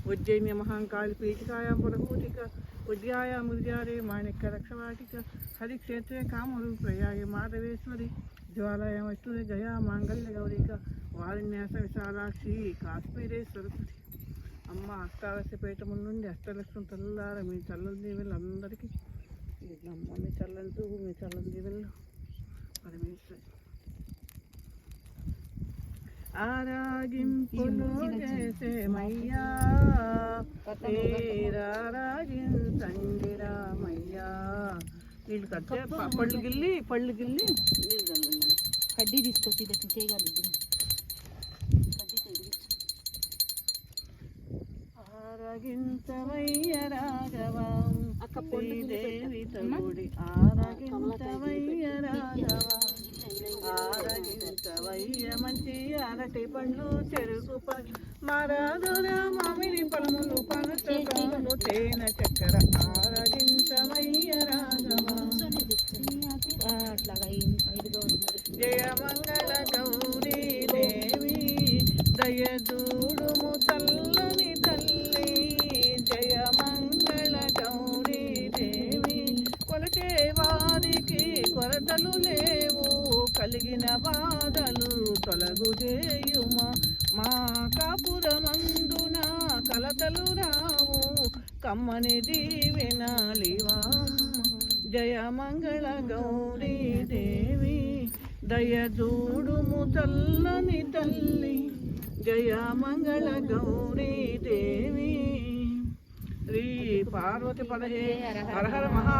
उज्जैन्य महाकाली पीठिकायां पुरहूतिका उद्यायां मुद्यारे माणिक्य रक्षवाटिका हरिक्षेत्रे कामरूप्रयागे माधवेश्वरी ज्वालायां वस्तुरे गया मांगल्य गौरिका वारण्यास विशालाक्षी काश्मीरे सरस्वती అమ్మ అష్టాదశపేట ముందుండి అష్టలక్ష్మి తల్లార మీ చల్లని దీవెలు అందరికీ అమ్మ మీ చల్లని చూపు మీ చల్లని దీవెలు పరమేశ్వరి ఆరాగింపులు చేసేమయ్యా రాజించండిరామయ్యా వీళ్ళు కట్టే పళ్ళు గిల్లి నీళ్ళు చల్లండి కడ్డీ తీసుకొచ్చి చేయగలదు ఆరగించవయ్య రాఘవం శ్రీదేవి తగుడి ఆరగించవయ్య రాఘవం ఆరగించవయ్య మంచి అరటి పండ్లు చెరుకు పండ్లు మరాదుర మామిడి పళ్ళములు పనసకాయలు తేనె చక్కెర ఆరగించవయ్య రాఘవం జయ మంగళ గౌరీ దేవి దయదూడుము చల్లని తల్లి జయ మంగళ గౌరీ దేవి కొలటే వారికి కొరతలు లేవు కలిగిన బాధలు తొలగు చేయుమా మా కాపురమందున కలతలు రావు కమ్మని దీవెనాలివా జయ మంగళ గౌరీ దేవి దయదూడుము చల్లని తల్లి జయ మంగళ గౌరీ దేవి శ్రీ పార్వతి పదహే హర హర మహా